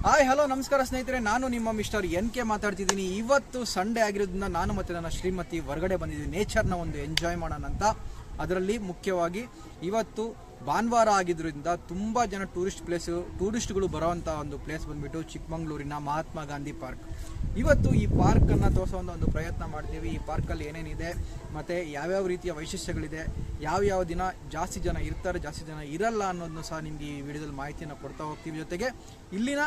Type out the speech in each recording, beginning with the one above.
Hi hello ನಮಸ್ಕಾರ ಸ್ನೇಹಿತರೆ, ನಾನು ನಿಮ್ಮ ಮಿಸ್ಟರ್ NK ಮಾತಾಡ್ತಿದ್ದೀನಿ. ಇವತ್ತು ಸಂಡೇ ಆಗಿರೋದ್ರಿಂದ ನಾನು ಮತ್ತು ನನ್ನ ಶ್ರೀಮತಿ ಹೊರಗಡೆ ಬಂದಿದ್ದೀನಿ ನೇಚರ್ನ ಒಂದು ಎಂಜಾಯ್ ಮಾಡೋಣ ಅಂತ. ಅದರಲ್ಲಿ ಮುಖ್ಯವಾಗಿ ಇವತ್ತು ಭಾನುವಾರ ಆಗಿದ್ದರಿಂದ ತುಂಬ ಜನ ಟೂರಿಸ್ಟ್ಗಳು ಬರೋವಂಥ ಒಂದು ಪ್ಲೇಸ್ ಬಂದುಬಿಟ್ಟು ಚಿಕ್ಕಮಗಳೂರಿನ ಮಹಾತ್ಮ ಗಾಂಧಿ ಪಾರ್ಕ್. ಇವತ್ತು ಈ ಪಾರ್ಕನ್ನು ತೋರಿಸೋವಂಥ ಒಂದು ಪ್ರಯತ್ನ ಮಾಡ್ತೀವಿ. ಈ ಪಾರ್ಕಲ್ಲಿ ಏನೇನಿದೆ ಮತ್ತು ಯಾವ್ಯಾವ ರೀತಿಯ ವೈಶಿಷ್ಟ್ಯಗಳಿದೆ, ಯಾವ್ಯಾವ ದಿನ ಜಾಸ್ತಿ ಜನ ಇರ್ತಾರೆ, ಜಾಸ್ತಿ ಜನ ಇರಲ್ಲ ಅನ್ನೋದನ್ನು ಸಹ ನಿಮಗೆ ಈ ವಿಡಿಯೋದಲ್ಲಿ ಮಾಹಿತಿಯನ್ನು ಕೊಡ್ತಾ ಹೋಗ್ತೀವಿ. ಜೊತೆಗೆ ಇಲ್ಲಿನ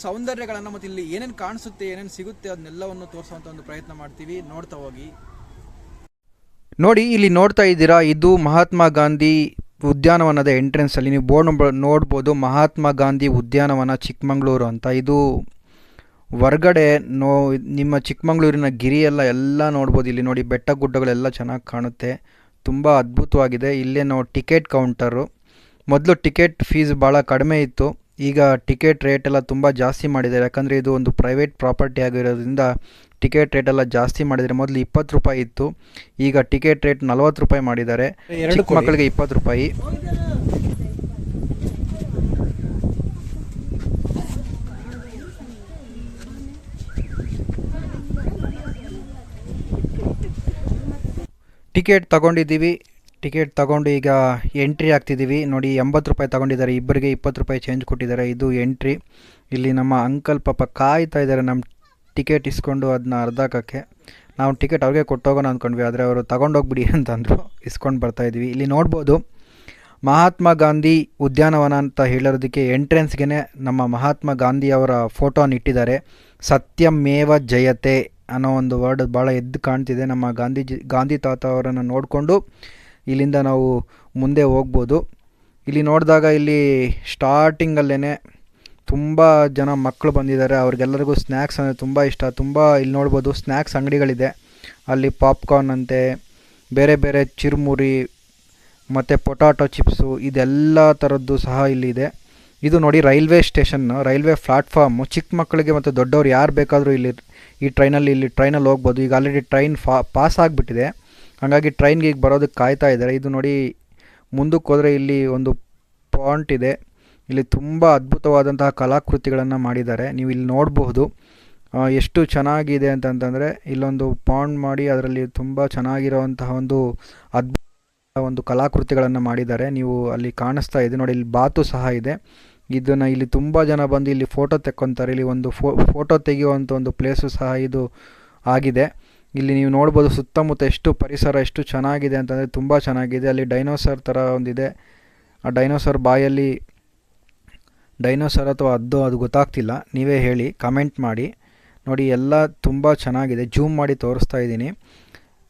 ಸೌಂದರ್ಯಗಳನ್ನು ಮತ್ತು ಇಲ್ಲಿ ಏನೇನು ಕಾಣಿಸುತ್ತೆ, ಏನೇನು ಸಿಗುತ್ತೆ ಅದನ್ನೆಲ್ಲವನ್ನು ತೋರಿಸುವಂಥ ಒಂದು ಪ್ರಯತ್ನ ಮಾಡ್ತೀವಿ. ನೋಡ್ತಾ ಹೋಗಿ. ನೋಡಿ, ಇಲ್ಲಿ ನೋಡ್ತಾ ಇದ್ದೀರಾ, ಇದು ಮಹಾತ್ಮ ಗಾಂಧಿ ಉದ್ಯಾನವನದ ಎಂಟ್ರೆನ್ಸಲ್ಲಿ ನೀವು ಬೋರ್ಡ್ ನೋಡ್ಬೋದು. ಮಹಾತ್ಮ ಗಾಂಧಿ ಉದ್ಯಾನವನ ಚಿಕ್ಕಮಗಳೂರು ಅಂತ. ಇದು ಹೊರ್ಗಡೆ ನಿಮ್ಮ ಚಿಕ್ಕಮಗಳೂರಿನ ಗಿರಿಯೆಲ್ಲ ನೋಡ್ಬೋದು. ಇಲ್ಲಿ ನೋಡಿ, ಬೆಟ್ಟ ಗುಡ್ಡಗಳೆಲ್ಲ ಚೆನ್ನಾಗಿ ಕಾಣುತ್ತೆ, ತುಂಬ ಅದ್ಭುತವಾಗಿದೆ. ಇಲ್ಲೇ ಟಿಕೆಟ್ ಕೌಂಟರು. ಮೊದಲು ಟಿಕೆಟ್ ಫೀಸ್ ಭಾಳ ಕಡಿಮೆ ಇತ್ತು, ಈಗ ಟಿಕೆಟ್ ರೇಟ್ ಎಲ್ಲ ತುಂಬ ಜಾಸ್ತಿ ಮಾಡಿದ್ದಾರೆ. ಯಾಕಂದರೆ ಇದು ಒಂದು ಪ್ರೈವೇಟ್ ಪ್ರಾಪರ್ಟಿ ಆಗಿರೋದ್ರಿಂದ ಟಿಕೆಟ್ ರೇಟ್ ಎಲ್ಲ ಜಾಸ್ತಿ ಮಾಡಿದ್ದಾರೆ. ಮೊದಲು 20 ರೂಪಾಯಿ ಇತ್ತು, ಈಗ ಟಿಕೆಟ್ ರೇಟ್ 40 ರೂಪಾಯಿ ಮಾಡಿದ್ದಾರೆ. ಚಿಕ್ಕ ಮಕ್ಕಳಿಗೆ 20 ರೂಪಾಯಿ. ಟಿಕೆಟ್ ತಗೊಂಡು ಈಗ ಎಂಟ್ರಿ ಆಗ್ತಿದ್ದೀವಿ. ನೋಡಿ, 80 ರೂಪಾಯಿ ತಗೊಂಡಿದ್ದಾರೆ, ಇಬ್ಬರಿಗೆ 20 ರೂಪಾಯಿ ಚೇಂಜ್ ಕೊಟ್ಟಿದ್ದಾರೆ. ಇದು ಎಂಟ್ರಿ. ಇಲ್ಲಿ ನಮ್ಮ ಅಂಕಲ್ ಪಾಪ ಕಾಯ್ತಾ ಇದ್ದಾರೆ ನಮ್ಮ ಟಿಕೆಟ್ ಇಸ್ಕೊಂಡು ಅದನ್ನ ಅರ್ಧಕ್ಕೆ. ನಾವು ಟಿಕೆಟ್ ಅವ್ರಿಗೆ ಕೊಟ್ಟೋಗೋಣ ಅಂದ್ಕೊಂಡ್ವಿ, ಆದರೆ ಅವರು ತಗೊಂಡೋಗ್ಬಿಡಿ ಅಂತಂದರು. ಇಸ್ಕೊಂಡು ಬರ್ತಾಯಿದ್ವಿ. ಇಲ್ಲಿ ನೋಡ್ಬೋದು, ಮಹಾತ್ಮ ಗಾಂಧಿ ಉದ್ಯಾನವನ ಅಂತ ಹೇಳೋದಕ್ಕೆ ಎಂಟ್ರೆನ್ಸ್ಗೆ ನಮ್ಮ ಮಹಾತ್ಮ ಗಾಂಧಿಯವರ ಫೋಟೋನ ಇಟ್ಟಿದ್ದಾರೆ. ಸತ್ಯಮೇವ ಜಯತೆ ಅನ್ನೋ ಒಂದು ವರ್ಡ್ ಭಾಳ ಎದ್ದು ಕಾಣ್ತಿದೆ. ನಮ್ಮ ಗಾಂಧಿ ತಾತ ಅವರನ್ನು ನೋಡಿಕೊಂಡು ಇಲ್ಲಿಂದ ನಾವು ಮುಂದೆ ಹೋಗ್ಬೋದು. ಇಲ್ಲಿ ನೋಡಿದಾಗ ಇಲ್ಲಿ ಸ್ಟಾರ್ಟಿಂಗಲ್ಲೇ ತುಂಬ ಜನ ಮಕ್ಕಳು ಬಂದಿದ್ದಾರೆ. ಅವ್ರಿಗೆಲ್ಲರಿಗೂ ಸ್ನ್ಯಾಕ್ಸ್ ಅಂದರೆ ತುಂಬ ಇಷ್ಟ. ಇಲ್ಲಿ ನೋಡ್ಬೋದು, ಸ್ನ್ಯಾಕ್ಸ್ ಅಂಗಡಿಗಳಿದೆ. ಅಲ್ಲಿ ಪಾಪ್ಕಾರ್ನ್ ಅಂತೆ, ಬೇರೆ ಬೇರೆ ಚಿರುಮುರಿ ಮತ್ತು ಪೊಟಾಟೊ ಚಿಪ್ಸು, ಇದೆಲ್ಲ ಥರದ್ದು ಸಹ ಇಲ್ಲಿದೆ. ಇದು ನೋಡಿ, ರೈಲ್ವೆ ಸ್ಟೇಷನ್ನು, ರೈಲ್ವೆ ಪ್ಲಾಟ್ಫಾರ್ಮು. ಚಿಕ್ಕ ಮಕ್ಕಳಿಗೆ ಮತ್ತು ದೊಡ್ಡವ್ರು ಯಾರು ಬೇಕಾದರೂ ಈ ಟ್ರೈನಲ್ಲಿ ಹೋಗ್ಬೋದು. ಈಗ ಆಲ್ರೆಡಿ ಟ್ರೈನ್ ಪಾಸ್ ಆಗಿಬಿಟ್ಟಿದೆ, ಹಾಗಾಗಿ ಟ್ರೈನ್ಗೆ ಈಗ ಬರೋದಕ್ಕೆ ಕಾಯ್ತಾ ಇದ್ದಾರೆ. ಇದು ನೋಡಿ, ಮುಂದಕ್ಕೆ ಹೋದರೆ ಇಲ್ಲಿ ಒಂದು ಪಾಂಟ್ ಇದೆ. ಇಲ್ಲಿ ತುಂಬ ಅದ್ಭುತವಾದಂತಹ ಕಲಾಕೃತಿಗಳನ್ನು ಮಾಡಿದ್ದಾರೆ. ನೀವು ಇಲ್ಲಿ ನೋಡಬಹುದು ಎಷ್ಟು ಚೆನ್ನಾಗಿದೆ ಅಂತಂದರೆ, ಇಲ್ಲೊಂದು ಪಾಂಡ್ ಮಾಡಿ ಅದರಲ್ಲಿ ತುಂಬ ಚೆನ್ನಾಗಿರುವಂತಹ ಒಂದು ಕಲಾಕೃತಿಗಳನ್ನು ಮಾಡಿದ್ದಾರೆ. ನೀವು ಅಲ್ಲಿ ಕಾಣಿಸ್ತಾ ಇದೆ ನೋಡಿ, ಇಲ್ಲಿ ಬಾತು ಸಹ ಇದೆ. ಇದನ್ನು ಇಲ್ಲಿ ತುಂಬ ಜನ ಬಂದು ಇಲ್ಲಿ ಫೋಟೋ ತೆಕ್ಕೊತಾರೆ. ಇಲ್ಲಿ ಒಂದು ಫೋಟೋ ತೆಗೆಯುವಂಥ ಒಂದು ಪ್ಲೇಸು ಸಹ ಇದು ಆಗಿದೆ. ಇಲ್ಲಿ ನೀವು ನೋಡ್ಬೋದು ಸುತ್ತಮುತ್ತ ಎಷ್ಟು ಪರಿಸರ ಎಷ್ಟು ಚೆನ್ನಾಗಿದೆ ಅಂತಂದರೆ ತುಂಬ ಚೆನ್ನಾಗಿದೆ. ಅಲ್ಲಿ ಡೈನೋಸರ್ ಥರ ಒಂದಿದೆ. ಆ ಡೈನೋಸರ್ ಬಾಯಲ್ಲಿ ಡೈನೋಸರ್ ಅಥವಾ ಅದು ಗೊತ್ತಾಗ್ತಿಲ್ಲ, ನೀವೇ ಹೇಳಿ, ಕಮೆಂಟ್ ಮಾಡಿ. ನೋಡಿ, ಎಲ್ಲ ತುಂಬ ಚೆನ್ನಾಗಿದೆ. ಜೂಮ್ ಮಾಡಿ ತೋರಿಸ್ತಾ ಇದ್ದೀನಿ.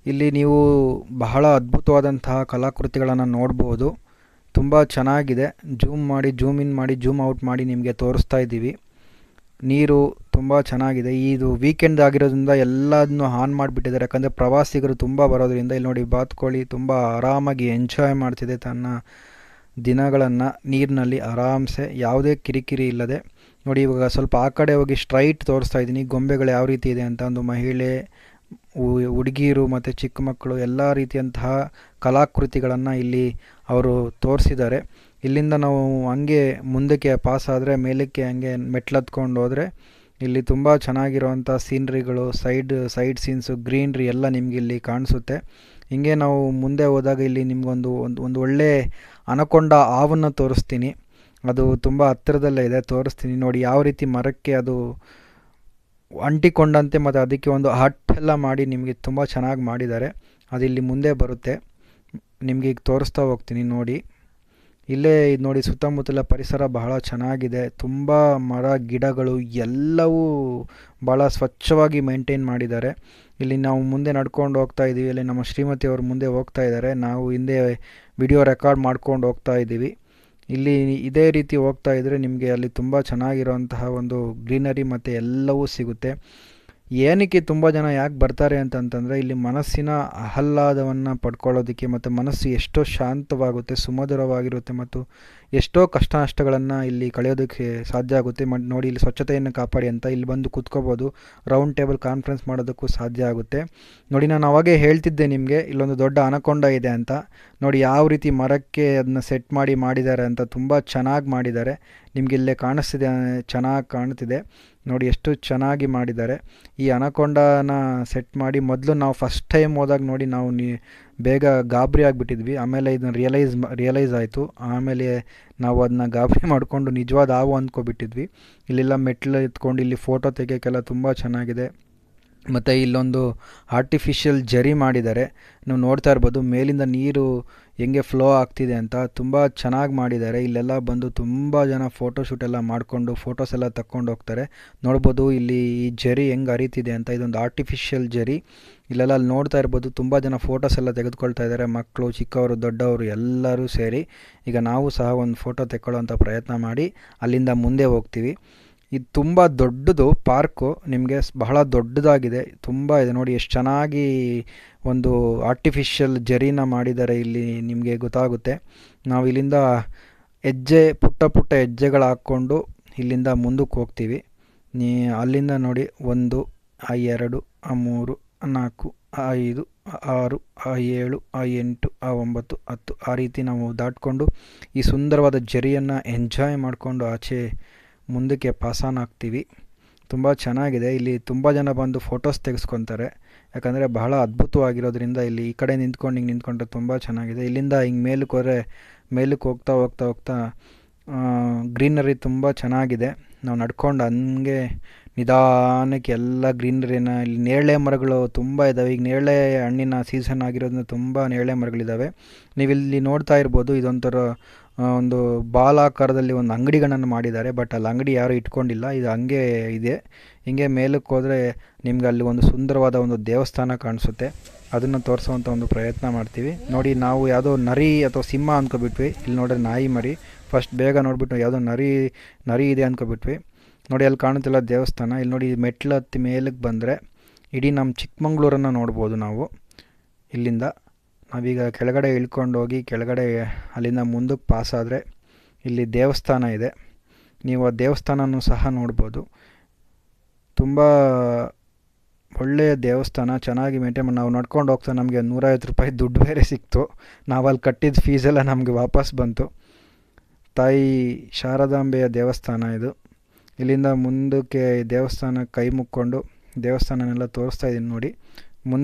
ಇಲ್ಲಿ ನೀವು ಬಹಳ ಅದ್ಭುತವಾದಂತಹ ಕಲಾಕೃತಿಗಳನ್ನು ನೋಡ್ಬೋದು. ತುಂಬ ಚೆನ್ನಾಗಿದೆ. ಜೂಮ್ ಇನ್ ಮಾಡಿ ಜೂಮ್ ಔಟ್ ಮಾಡಿ ನಿಮಗೆ ತೋರಿಸ್ತಾ ಇದ್ದೀವಿ. ನೀರು ತುಂಬ ಚೆನ್ನಾಗಿದೆ. ಇದು ವೀಕೆಂಡ್ ಆಗಿರೋದ್ರಿಂದ ಎಲ್ಲದನ್ನು ಆನ್ ಮಾಡಿಬಿಟ್ಟಿದ್ದಾರೆ, ಯಾಕಂದರೆ ಪ್ರವಾಸಿಗರು ತುಂಬ ಬರೋದ್ರಿಂದ. ಇಲ್ಲಿ ನೋಡಿ, ಬಾತುಕೋಳಿ ತುಂಬ ಆರಾಮಾಗಿ ಎಂಜಾಯ್ ಮಾಡ್ತಿದೆ ತನ್ನ ದಿನಗಳನ್ನು ನೀರಿನಲ್ಲಿ ಆರಾಮ್ಸೆ, ಯಾವುದೇ ಕಿರಿಕಿರಿ ಇಲ್ಲದೆ. ನೋಡಿ, ಇವಾಗ ಸ್ವಲ್ಪ ಆ ಕಡೆ ಹೋಗಿ ಸ್ಟ್ರೈಟ್ ತೋರಿಸ್ತಾ ಇದ್ದೀನಿ ಗೊಂಬೆಗಳು ಯಾವ ರೀತಿ ಇದೆ ಅಂತ. ಒಂದು ಮಹಿಳೆ, ಹುಡುಗಿಯರು ಮತ್ತು ಚಿಕ್ಕ ಮಕ್ಕಳು ಎಲ್ಲ ರೀತಿಯಂತಹ ಕಲಾಕೃತಿಗಳನ್ನು ಇಲ್ಲಿ ಅವರು ತೋರಿಸಿದ್ದಾರೆ. ಇಲ್ಲಿಂದ ನಾವು ಹಂಗೆ ಮುಂದಕ್ಕೆ ಪಾಸ್ ಆದರೆ ಮೇಲಕ್ಕೆ ಹಂಗೆ ಮೆಟ್ಲತ್ಕೊಂಡು ಹೋದರೆ ಇಲ್ಲಿ ತುಂಬ ಚೆನ್ನಾಗಿರುವಂಥ ಸೀನ್ರಿಗಳು, ಸೈಡ್ ಸೀನ್ಸು, ಗ್ರೀನ್ರಿ ಎಲ್ಲ ನಿಮಗೆ ಇಲ್ಲಿ ಕಾಣಿಸುತ್ತೆ. ಹಿಂಗೆ ನಾವು ಮುಂದೆ ಹೋದಾಗ ಇಲ್ಲಿ ನಿಮಗೊಂದು ಒಂದು ಒಳ್ಳೆ ಅನಕೊಂಡ ಹಾವನ್ನು ತೋರಿಸ್ತೀನಿ. ಅದು ತುಂಬ ಹತ್ತಿರದಲ್ಲೇ ಇದೆ, ತೋರಿಸ್ತೀನಿ. ನೋಡಿ, ಯಾವ ರೀತಿ ಮರಕ್ಕೆ ಅದು ಅಂಟಿಕೊಂಡಂತೆ ಮತ್ತು ಅದಕ್ಕೆ ಒಂದು ಹಟ್ಟೆಲ್ಲ ಮಾಡಿ ನಿಮಗೆ ತುಂಬ ಚೆನ್ನಾಗಿ ಮಾಡಿದ್ದಾರೆ. ಅದು ಇಲ್ಲಿ ಮುಂದೆ ಬರುತ್ತೆ, ನಿಮಗೆ ಈಗ ತೋರಿಸ್ತಾ ಹೋಗ್ತೀನಿ. ನೋಡಿ, ಇಲ್ಲೇ ಇದು ನೋಡಿ, ಸುತ್ತಮುತ್ತಲ ಪರಿಸರ ಬಹಳ ಚೆನ್ನಾಗಿದೆ. ತುಂಬ ಮರ ಗಿಡಗಳು ಎಲ್ಲವೂ ಭಾಳ ಸ್ವಚ್ಛವಾಗಿ ಮೇಂಟೈನ್ ಮಾಡಿದ್ದಾರೆ. ಇಲ್ಲಿ ನಾವು ಮುಂದೆ ನಡ್ಕೊಂಡು ಹೋಗ್ತಾ ಇದ್ದೀವಿ. ಇಲ್ಲಿ ನಮ್ಮ ಶ್ರೀಮತಿಯವರು ಮುಂದೆ ಹೋಗ್ತಾ ಇದ್ದಾರೆ, ನಾವು ಹಿಂದೆ ವಿಡಿಯೋ ರೆಕಾರ್ಡ್ ಮಾಡ್ಕೊಂಡು ಹೋಗ್ತಾ ಇದ್ದೀವಿ. ಇಲ್ಲಿ ಇದೇ ರೀತಿ ಹೋಗ್ತಾ ಇದ್ದರೆ ನಿಮಗೆ ಅಲ್ಲಿ ತುಂಬ ಚೆನ್ನಾಗಿರೋಂತಹ ಒಂದು ಗ್ರೀನರಿ ಮತ್ತು ಎಲ್ಲವೂ ಸಿಗುತ್ತೆ. ಏನಕ್ಕೆ ತುಂಬ ಜನ ಯಾಕೆ ಬರ್ತಾರೆ ಅಂತಂತಂದರೆ, ಇಲ್ಲಿ ಮನಸ್ಸಿನ ಆಹ್ಲಾದವನ್ನು ಪಡ್ಕೊಳ್ಳೋದಕ್ಕೆ ಮತ್ತು ಮನಸ್ಸು ಎಷ್ಟೋ ಶಾಂತವಾಗುತ್ತೆ, ಸುಮಧುರವಾಗಿರುತ್ತೆ ಮತ್ತು ಎಷ್ಟೋ ಕಷ್ಟ ನಷ್ಟಗಳನ್ನು ಇಲ್ಲಿ ಕಳೆಯೋದಕ್ಕೆ ಸಾಧ್ಯ ಆಗುತ್ತೆ. ನೋಡಿ, ಇಲ್ಲಿ ಸ್ವಚ್ಛತೆಯನ್ನು ಕಾಪಾಡಿ ಅಂತ ಇಲ್ಲಿ ಬಂದು ಕೂತ್ಕೋಬೋದು. ರೌಂಡ್ ಟೇಬಲ್ ಕಾನ್ಫರೆನ್ಸ್ ಮಾಡೋದಕ್ಕೂ ಸಾಧ್ಯ ಆಗುತ್ತೆ. ನೋಡಿ, ನಾನು ಅವಾಗೇ ಹೇಳ್ತಿದ್ದೆ ನಿಮಗೆ, ಇಲ್ಲೊಂದು ದೊಡ್ಡ ಅನಕೊಂಡ ಇದೆ ಅಂತ. ನೋಡಿ ಯಾವ ರೀತಿ ಮರಕ್ಕೆ ಅದನ್ನ ಸೆಟ್ ಮಾಡಿದ್ದಾರೆ ಅಂತ, ತುಂಬ ಚೆನ್ನಾಗಿ ಮಾಡಿದ್ದಾರೆ. ನಿಮಗೆ ಇಲ್ಲೇ ಕಾಣಿಸ್ತಿದೆ, ಚೆನ್ನಾಗಿ ಕಾಣ್ತಿದೆ ನೋಡಿ ಎಷ್ಟು ಚೆನ್ನಾಗಿ ಮಾಡಿದ್ದಾರೆ. ಈ ಅನಕೊಂಡನ ಸೆಟ್ ಮಾಡಿ ಮೊದಲು ನಾವು ಫಸ್ಟ್ ಟೈಮ್ ಹೋದಾಗ ನೋಡಿ ನಾವು ಬೇಗ ಗಾಬರಿ ಆಗಿಬಿಟ್ಟಿದ್ವಿ. ಆಮೇಲೆ ಇದನ್ನು ರಿಯಲೈಸ್ ಆಯಿತು. ಆಮೇಲೆ ನಾವು ಅದನ್ನ ಗಾಬರಿ ಮಾಡಿಕೊಂಡು ನಿಜವಾದ ಹಾವು ಅಂದ್ಕೊಬಿಟ್ಟಿದ್ವಿ. ಇಲ್ಲೆಲ್ಲ ಮೆಟ್ಲು ಎತ್ಕೊಂಡು ಇಲ್ಲಿ ಫೋಟೋ ತೆಗಿಯೋಕ್ಕೆಲ್ಲ ತುಂಬ ಚೆನ್ನಾಗಿದೆ. ಮತ್ತು ಇಲ್ಲೊಂದು ಆರ್ಟಿಫಿಷಿಯಲ್ ಜರಿ ಮಾಡಿದ್ದಾರೆ, ನೀವು ನೋಡ್ತಾ ಇರ್ಬೋದು ಮೇಲಿಂದ ನೀರು ಹೆಂಗೆ ಫ್ಲೋ ಆಗ್ತಿದೆ ಅಂತ. ತುಂಬ ಚೆನ್ನಾಗಿ ಮಾಡಿದ್ದಾರೆ. ಇಲ್ಲೆಲ್ಲ ಬಂದು ತುಂಬ ಜನ ಫೋಟೋಶೂಟ್ ಎಲ್ಲ ಮಾಡಿಕೊಂಡು ಫೋಟೋಸ್ ಎಲ್ಲ ತಕ್ಕೊಂಡು ಹೋಗ್ತಾರೆ. ನೋಡ್ಬೋದು ಇಲ್ಲಿ ಈ ಜರಿ ಹೆಂಗೆ ಹರಿತಿದೆ ಅಂತ. ಇದೊಂದು ಆರ್ಟಿಫಿಷಿಯಲ್ ಜರಿ. ಇಲ್ಲೆಲ್ಲ ಅಲ್ಲಿ ನೋಡ್ತಾ ಇರ್ಬೋದು ತುಂಬ ಜನ ಫೋಟೋಸ್ ಎಲ್ಲ ತೆಗೆದುಕೊಳ್ತಾ ಇದ್ದಾರೆ, ಮಕ್ಕಳು, ಚಿಕ್ಕವರು, ದೊಡ್ಡವರು ಎಲ್ಲರೂ ಸೇರಿ. ಈಗ ನಾವು ಸಹ ಒಂದು ಫೋಟೋ ತೆಕ್ಕೊಳ್ಳೋಂಥ ಪ್ರಯತ್ನ ಮಾಡಿ ಅಲ್ಲಿಂದ ಮುಂದೆ ಹೋಗ್ತೀವಿ. ಇದು ತುಂಬ ದೊಡ್ಡದು ಪಾರ್ಕು, ನಿಮಗೆ ಬಹಳ ದೊಡ್ಡದಾಗಿದೆ, ತುಂಬ ಇದೆ ನೋಡಿ ಎಷ್ಟು ಚೆನ್ನಾಗಿ ಒಂದು ಆರ್ಟಿಫಿಷಿಯಲ್ ಜರಿನ ಮಾಡಿದ್ದಾರೆ. ಇಲ್ಲಿ ನಿಮಗೆ ಗೊತ್ತಾಗುತ್ತೆ. ನಾವು ಇಲ್ಲಿಂದ ಪುಟ್ಟ ಹೆಜ್ಜೆಗಳು ಹಾಕ್ಕೊಂಡು ಇಲ್ಲಿಂದ ಮುಂದಕ್ಕೆ ಹೋಗ್ತೀವಿ. ಅಲ್ಲಿಂದ ನೋಡಿ 1, 2, 3, 4, 5, 6, 7, 8, 9, 10 ಆ ರೀತಿ ನಾವು ದಾಟ್ಕೊಂಡು ಈ ಸುಂದರವಾದ ಜರಿಯನ್ನು ಎಂಜಾಯ್ ಮಾಡಿಕೊಂಡು ಆಚೆ ಮುಂದಕ್ಕೆ ಪಾಸಾನ್ ಆಗ್ತೀವಿ. ತುಂಬ ಚೆನ್ನಾಗಿದೆ. ಇಲ್ಲಿ ತುಂಬ ಜನ ಬಂದು ಫೋಟೋಸ್ ತೆಗೆಸ್ಕೊತಾರೆ, ಯಾಕಂದರೆ ಬಹಳ ಅದ್ಭುತವಾಗಿರೋದ್ರಿಂದ. ಇಲ್ಲಿ ಈ ಕಡೆ ನಿಂತ್ಕೊಂಡ್ರೆ ತುಂಬ ಚೆನ್ನಾಗಿದೆ. ಇಲ್ಲಿಂದ ಹಿಂಗೆ ಮೇಲಕ್ಕೆ ಹೋಗ್ತಾ ಗ್ರೀನರಿ ತುಂಬ ಚೆನ್ನಾಗಿದೆ. ನಾವು ನಡ್ಕೊಂಡು ಹಂಗೆ ನಿಧಾನಕ್ಕೆ ಎಲ್ಲ ಗ್ರೀನರಿನ, ಇಲ್ಲಿ ನೇರಳೆ ಮರಗಳು ತುಂಬ ಇದ್ದಾವೆ. ಈಗ ನೇರಳೆ ಹಣ್ಣಿನ ಸೀಸನ್ ಆಗಿರೋದ್ರಿಂದ ತುಂಬ ನೇರಳೆ ಮರಗಳಿದ್ದಾವೆ. ನೀವಿಲ್ಲಿ ನೋಡ್ತಾ ಇರ್ಬೋದು, ಇದೊಂಥರ ಒಂದು ಬಾಲಾಕಾರದಲ್ಲಿ ಒಂದು ಅಂಗಡಿಗಳನ್ನು ಮಾಡಿದ್ದಾರೆ. ಬಟ್ ಅಲ್ಲಿ ಅಂಗಡಿ ಯಾರೂ ಇಟ್ಕೊಂಡಿಲ್ಲ, ಇದು ಹಂಗೆ ಇದೆ. ಹಿಂಗೆ ಮೇಲಕ್ಕೆ ಹೋದರೆ ನಿಮ್ಗೆ ಅಲ್ಲಿ ಒಂದು ಸುಂದರವಾದ ಒಂದು ದೇವಸ್ಥಾನ ಕಾಣಿಸುತ್ತೆ. ಅದನ್ನು ತೋರಿಸೋವಂಥ ಒಂದು ಪ್ರಯತ್ನ ಮಾಡ್ತೀವಿ. ನೋಡಿ ನಾವು ಯಾವುದೋ ನರಿ ಅಥವಾ ಸಿಂಹ ಅಂದ್ಕೊಬಿಟ್ವಿ. ಇಲ್ಲಿ ನೋಡಿದ್ರೆ ನಾಯಿ ಮರಿ. ಫಸ್ಟ್ ಬೇಗ ನೋಡಿಬಿಟ್ಟು ಯಾವುದೋ ನರಿ ಇದೆ ಅಂದ್ಕೊಬಿಟ್ವಿ. ನೋಡಿ ಅಲ್ಲಿ ಕಾಣುತ್ತಿಲ್ಲ ದೇವಸ್ಥಾನ. ಇಲ್ಲಿ ನೋಡಿ ಮೆಟ್ಲು ಹತ್ತಿ ಮೇಲಕ್ಕೆ ಬಂದರೆ ಇಡೀ ನಮ್ಮ ಚಿಕ್ಕಮಂಗ್ಳೂರನ್ನು ನೋಡ್ಬೋದು ನಾವು. ಇಲ್ಲಿಂದ ನಾವೀಗ ಕೆಳಗಡೆ ಇಳ್ಕೊಂಡು ಹೋಗಿ ಕೆಳಗಡೆ ಅಲ್ಲಿಂದ ಮುಂದಕ್ಕೆ ಪಾಸಾದರೆ ಇಲ್ಲಿ ದೇವಸ್ಥಾನ ಇದೆ. ನೀವು ಆ ದೇವಸ್ಥಾನನೂ ಸಹ ನೋಡ್ಬೋದು. ತುಂಬ ಒಳ್ಳೆಯ ದೇವಸ್ಥಾನ, ಚೆನ್ನಾಗಿ ಮೇಂಟೈನ್ ಮಾಡಿ. ನಾವು ನಡ್ಕೊಂಡು ಹೋಗ್ತಾ ನಮಗೆ 150 ರೂಪಾಯಿ ದುಡ್ಡು ಬೇರೆ ಸಿಕ್ತು. ನಾವಲ್ಲಿ ಕಟ್ಟಿದ ಫೀಸೆಲ್ಲ ನಮಗೆ ವಾಪಸ್ ಬಂತು. ತಾಯಿ ಶಾರದಾಂಬೆಯ ದೇವಸ್ಥಾನ ಇದು. ಇಲ್ಲಿಂದ ಮುಂದಕ್ಕೆ ದೇವಸ್ಥಾನ ಕೈ ಮುಕ್ಕೊಂಡು ದೇವಸ್ಥಾನನೆಲ್ಲ ತೋರಿಸ್ತಾ ಇದ್ದೀನಿ ನೋಡಿ.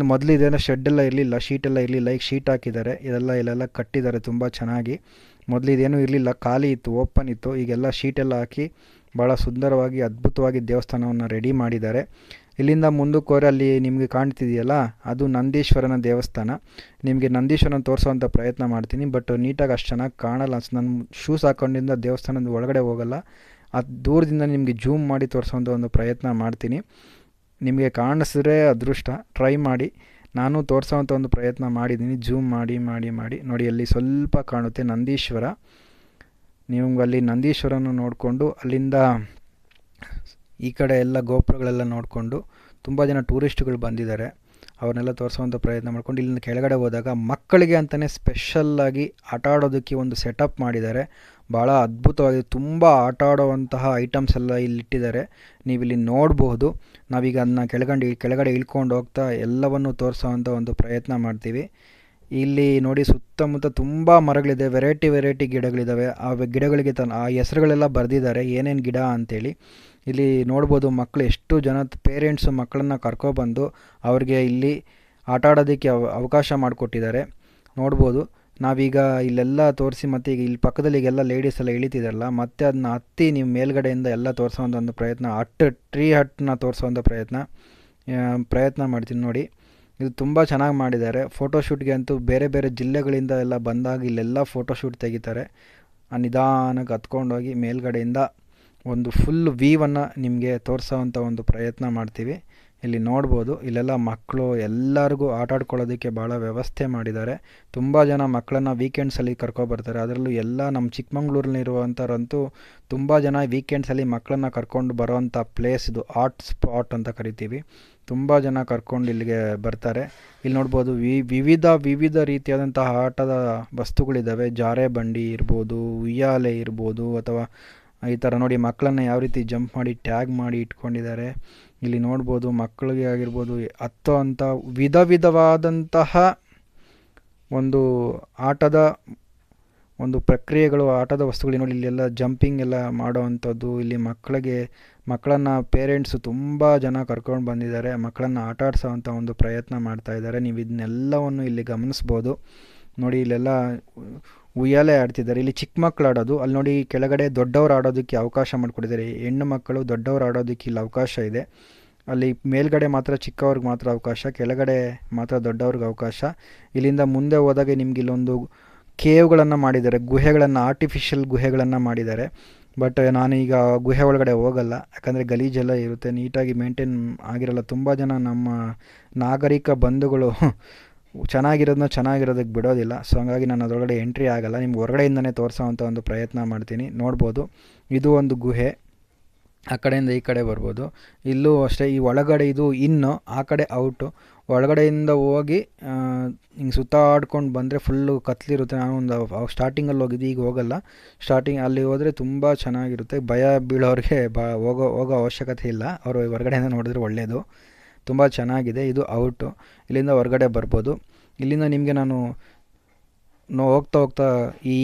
ಮೊದಲು ಇದೆಲ್ಲ ಶೆಡ್ಡೆಲ್ಲ ಇರಲಿಲ್ಲ, ಶೀಟೆಲ್ಲ ಇರಲಿಲ್ಲ. ಈಗ ಶೀಟ್ ಹಾಕಿದ್ದಾರೆ, ಇಲ್ಲೆಲ್ಲ ಕಟ್ಟಿದ್ದಾರೆ ತುಂಬ ಚೆನ್ನಾಗಿ. ಮೊದಲು ಇದೇನೂ ಇರಲಿಲ್ಲ, ಖಾಲಿ ಇತ್ತು, ಓಪನ್ ಇತ್ತು. ಈಗೆಲ್ಲ ಶೀಟೆಲ್ಲ ಹಾಕಿ ಭಾಳ ಸುಂದರವಾಗಿ ಅದ್ಭುತವಾಗಿ ದೇವಸ್ಥಾನವನ್ನು ರೆಡಿ ಮಾಡಿದ್ದಾರೆ. ಇಲ್ಲಿಂದ ಮುಂದಕ್ಕೆ ಹೋದರೆ ಅಲ್ಲಿ ನಿಮಗೆ ಕಾಣ್ತಿದೆಯಲ್ಲ, ಅದು ನಂದೀಶ್ವರನ ದೇವಸ್ಥಾನ. ನಿಮಗೆ ನಂದೀಶ್ವರನ ತೋರಿಸೋವಂಥ ಪ್ರಯತ್ನ ಮಾಡ್ತೀನಿ, ಬಟ್ ನೀಟಾಗಿ ಅಷ್ಟು ಚೆನ್ನಾಗಿ ಕಾಣಲ್ಲ ಅನ್ಸುತ್ತೆ. ನಾನು ಶೂಸ್ ಹಾಕ್ಕೊಂಡಿಂದ ದೇವಸ್ಥಾನದ ಒಳಗಡೆ ಹೋಗಲ್ಲ, ಅದು ದೂರದಿಂದ ನಿಮಗೆ ಜೂಮ್ ಮಾಡಿ ತೋರಿಸೋವಂಥ ಒಂದು ಪ್ರಯತ್ನ ಮಾಡ್ತೀನಿ. ನಿಮಗೆ ಕಾಣಿಸಿದ್ರೆ ಅದೃಷ್ಟ, ಟ್ರೈ ಮಾಡಿ. ನಾನು ತೋರಿಸೋವಂಥ ಒಂದು ಪ್ರಯತ್ನ ಮಾಡಿದ್ದೀನಿ, ಜೂಮ್ ಮಾಡಿ ನೋಡಿ. ಅಲ್ಲಿ ಸ್ವಲ್ಪ ಕಾಣುತ್ತೆ ನಂದೀಶ್ವರ. ನೀವು ಅಲ್ಲಿ ನಂದೀಶ್ವರನ ನೋಡಿಕೊಂಡು ಅಲ್ಲಿಂದ ಈ ಕಡೆ ಎಲ್ಲ ಗೋಪುರಗಳೆಲ್ಲ ನೋಡಿಕೊಂಡು ತುಂಬ ಜನ ಟೂರಿಸ್ಟ್ಗಳು ಬಂದಿದ್ದಾರೆ. ಅವ್ರನ್ನೆಲ್ಲ ತೋರಿಸೋವಂಥ ಪ್ರಯತ್ನ ಮಾಡ್ಕೊಂಡು ಇಲ್ಲಿಂದ ಕೆಳಗಡೆ ಹೋದಾಗ ಮಕ್ಕಳಿಗೆ ಅಂತಲೇ ಸ್ಪೆಷಲ್ಲಾಗಿ ಆಟ ಆಡೋದಕ್ಕೆ ಒಂದು ಸೆಟಪ್ ಮಾಡಿದ್ದಾರೆ. ಭಾಳ ಅದ್ಭುತವಾಗಿದೆ. ತುಂಬ ಆಟ ಆಡುವಂತಹ ಐಟಮ್ಸ್ ಎಲ್ಲ ಇಲ್ಲಿಟ್ಟಿದ್ದಾರೆ, ನೀವಿಲ್ಲಿ ನೋಡಬಹುದು. ನಾವೀಗ ಅದನ್ನ ಕೆಳಗಡೆ ಇಳ್ಕೊಂಡು ಹೋಗ್ತಾ ಎಲ್ಲವನ್ನು ತೋರಿಸೋವಂಥ ಒಂದು ಪ್ರಯತ್ನ ಮಾಡ್ತೀವಿ. ಇಲ್ಲಿ ನೋಡಿ ಸುತ್ತಮುತ್ತ ತುಂಬ ಮರಗಳಿದೆ, ವೆರೈಟಿ ಗಿಡಗಳಿದ್ದಾವೆ. ಆ ಗಿಡಗಳಿಗೆ ಆ ಹೆಸರುಗಳೆಲ್ಲ ಬರೆದಿದ್ದಾರೆ, ಏನೇನು ಗಿಡ ಅಂಥೇಳಿ. ಇಲ್ಲಿ ನೋಡ್ಬೋದು ಮಕ್ಕಳು ಎಷ್ಟು ಜನ ಪೇರೆಂಟ್ಸು ಮಕ್ಕಳನ್ನು ಕರ್ಕೊಬಂದು ಅವ್ರಿಗೆ ಇಲ್ಲಿ ಆಟ ಆಡೋದಕ್ಕೆ ಅವಕಾಶ ಮಾಡಿಕೊಟ್ಟಿದ್ದಾರೆ ನೋಡ್ಬೋದು. ನಾವೀಗ ಇಲ್ಲೆಲ್ಲ ತೋರಿಸಿ ಮತ್ತು ಈಗ ಇಲ್ಲಿ ಪಕ್ಕದಲ್ಲಿ ಈಗೆಲ್ಲ ಲೇಡೀಸ್ ಎಲ್ಲ ಇಳಿತಿದಾರಲ್ಲ, ಮತ್ತೆ ಅದನ್ನ ಹತ್ತಿ ನೀವು ಮೇಲ್ಗಡೆಯಿಂದ ಎಲ್ಲ ತೋರಿಸೋವಂಥ ಒಂದು ಪ್ರಯತ್ನ, ಟ್ರೀ ಹಟ್ನ ತೋರಿಸೋವಂಥ ಪ್ರಯತ್ನ ಮಾಡ್ತೀನಿ ನೋಡಿ. ಇದು ತುಂಬ ಚೆನ್ನಾಗಿ ಮಾಡಿದ್ದಾರೆ. ಫೋಟೋಶೂಟ್ಗೆ ಅಂತೂ ಬೇರೆ ಜಿಲ್ಲೆಗಳಿಂದ ಎಲ್ಲ ಬಂದಾಗ ಇಲ್ಲೆಲ್ಲ ಫೋಟೋಶೂಟ್ ತೆಗಿತಾರೆ. ನಿಧಾನಕ್ಕೆ ಹತ್ಕೊಂಡೋಗಿ ಮೇಲ್ಗಡೆಯಿಂದ ಒಂದು ಫುಲ್ ವ್ಯೂವನ್ನು ನಿಮಗೆ ತೋರಿಸೋವಂಥ ಒಂದು ಪ್ರಯತ್ನ ಮಾಡ್ತೀವಿ. ಇಲ್ಲಿ ನೋಡ್ಬೋದು, ಇಲ್ಲೆಲ್ಲ ಮಕ್ಕಳು ಎಲ್ಲರಿಗೂ ಆಟ ಆಡ್ಕೊಳ್ಳೋದಕ್ಕೆ ಭಾಳ ವ್ಯವಸ್ಥೆ ಮಾಡಿದ್ದಾರೆ. ತುಂಬ ಜನ ಮಕ್ಕಳನ್ನು ವೀಕೆಂಡ್ಸಲ್ಲಿ ಕರ್ಕೊಬರ್ತಾರೆ. ಅದರಲ್ಲೂ ಎಲ್ಲ ನಮ್ಮ ಚಿಕ್ಕಮಂಗ್ಳೂರಲ್ಲಿರುವಂಥವ್ರಂತೂ ತುಂಬ ಜನ ವೀಕೆಂಡ್ಸಲ್ಲಿ ಮಕ್ಕಳನ್ನು ಕರ್ಕೊಂಡು ಬರೋವಂಥ ಪ್ಲೇಸ್ ಇದು, ಆರ್ಟ್ ಸ್ಪಾಟ್ ಅಂತ ಕರಿತೀವಿ. ತುಂಬ ಜನ ಕರ್ಕೊಂಡು ಇಲ್ಲಿಗೆ ಬರ್ತಾರೆ. ಇಲ್ಲಿ ನೋಡ್ಬೋದು ವಿವಿಧ ರೀತಿಯಾದಂತಹ ಆಟದ ವಸ್ತುಗಳಿದ್ದಾವೆ. ಜಾರೆ ಬಂಡಿ ಇರ್ಬೋದು, ಉಯ್ಯಾಲೆ ಇರ್ಬೋದು, ಅಥವಾ ಈ ಥರ ನೋಡಿ ಮಕ್ಕಳನ್ನು ಯಾವ ರೀತಿ ಜಂಪ್ ಮಾಡಿ ಟ್ಯಾಗ್ ಮಾಡಿ ಇಟ್ಕೊಂಡಿದ್ದಾರೆ. ಇಲ್ಲಿ ನೋಡ್ಬೋದು ಮಕ್ಕಳಿಗೆ ಆಗಿರ್ಬೋದು ಹತ್ತೋ ಅಂಥ ವಿಧವಾದಂತಹ ಒಂದು ಆಟದ ಒಂದು ಪ್ರಕ್ರಿಯೆಗಳು, ಆಟದ ವಸ್ತುಗಳು ನೋಡಿ ಇಲ್ಲೆಲ್ಲ ಜಂಪಿಂಗ್ ಎಲ್ಲ ಮಾಡೋವಂಥದ್ದು. ಇಲ್ಲಿ ಮಕ್ಕಳನ್ನು ಪೇರೆಂಟ್ಸು ತುಂಬ ಜನ ಕರ್ಕೊಂಡು ಬಂದಿದ್ದಾರೆ, ಮಕ್ಕಳನ್ನು ಆಟ ಆಡಿಸೋವಂಥ ಒಂದು ಪ್ರಯತ್ನ ಮಾಡ್ತಾ ಇದ್ದಾರೆ. ನೀವು ಇದನ್ನೆಲ್ಲವನ್ನು ಇಲ್ಲಿ ಗಮನಿಸ್ಬೋದು. ನೋಡಿ ಇಲ್ಲೆಲ್ಲ ಉಯ್ಯಾಲೆ ಆಡ್ತಿದ್ದಾರೆ. ಇಲ್ಲಿ ಚಿಕ್ಕ ಮಕ್ಕಳು ಆಡೋದು, ಅಲ್ಲಿ ನೋಡಿ ಕೆಳಗಡೆ ದೊಡ್ಡವರು ಆಡೋದಕ್ಕೆ ಅವಕಾಶ ಮಾಡಿಕೊಟ್ಟಿದ್ದಾರೆ. ಹೆಣ್ಣು ಮಕ್ಕಳು ದೊಡ್ಡವರು ಆಡೋದಕ್ಕೆ ಇಲ್ಲಿ ಅವಕಾಶ ಇದೆ. ಅಲ್ಲಿ ಮೇಲ್ಗಡೆ ಮಾತ್ರ ಚಿಕ್ಕವ್ರಿಗೆ ಮಾತ್ರ ಅವಕಾಶ, ಕೆಳಗಡೆ ಮಾತ್ರ ದೊಡ್ಡವ್ರಿಗೆ ಅವಕಾಶ. ಇಲ್ಲಿಂದ ಮುಂದೆ ಹೋದಾಗ ನಿಮ್ಗೆ ಇಲ್ಲೊಂದು ಕೇವ್ಗಳನ್ನು ಮಾಡಿದ್ದಾರೆ, ಗುಹೆಗಳನ್ನು, ಆರ್ಟಿಫಿಷಿಯಲ್ ಗುಹೆಗಳನ್ನು ಮಾಡಿದ್ದಾರೆ. ಬಟ್ ನಾನೀಗ ಗುಹೆ ಒಳಗಡೆ ಹೋಗಲ್ಲ, ಯಾಕಂದರೆ ಗಲೀಜೆಲ್ಲ ಇರುತ್ತೆ, ನೀಟಾಗಿ ಮೇಂಟೈನ್ ಆಗಿರಲ್ಲ. ತುಂಬ ಜನ ನಮ್ಮ ನಾಗರಿಕ ಬಂಧುಗಳು ಚೆನ್ನಾಗಿರೋದಕ್ಕೆ ಬಿಡೋದಿಲ್ಲ. ಸೊ ಹಂಗಾಗಿ ನಾನು ಅದರೊಳಗಡೆ ಎಂಟ್ರಿ ಆಗಲ್ಲ, ನಿಮ್ಗೆ ಹೊರಗಡೆಯಿಂದನೇ ತೋರಿಸೋವಂಥ ಒಂದು ಪ್ರಯತ್ನ ಮಾಡ್ತೀನಿ. ನೋಡ್ಬೋದು, ಇದು ಒಂದು ಗುಹೆ, ಆ ಕಡೆಯಿಂದ ಈ ಕಡೆ ಬರ್ಬೋದು. ಇಲ್ಲೂ ಅಷ್ಟೇ, ಈ ಒಳಗಡೆ ಇದು ಇನ್ನು, ಆ ಕಡೆ ಔಟು. ಒಳಗಡೆಯಿಂದ ಹೋಗಿ ಹಿಂಗೆ ಸುತ್ತಾಡ್ಕೊಂಡು ಬಂದರೆ ಫುಲ್ಲು ಕತ್ಲಿರುತ್ತೆ. ನಾನು ಒಂದು ಸ್ಟಾರ್ಟಿಂಗಲ್ಲಿ ಹೋಗಿದ್ದು, ಈಗ ಹೋಗಲ್ಲ. ಅಲ್ಲಿ ಹೋದರೆ ತುಂಬ ಚೆನ್ನಾಗಿರುತ್ತೆ. ಭಯ ಬೀಳೋರಿಗೆ ಹೋಗೋ ಅವಶ್ಯಕತೆ ಇಲ್ಲ, ಅವರು ಹೊರಗಡೆಯಿಂದ ನೋಡಿದ್ರೆ ಒಳ್ಳೆಯದು. ತುಂಬ ಚೆನ್ನಾಗಿದೆ. ಇದು ಔಟು, ಇಲ್ಲಿಂದ ಹೊರಗಡೆ ಬರ್ಬೋದು. ಇಲ್ಲಿಂದ ನಿಮಗೆ ನಾನು ಹೋಗ್ತಾ ಈ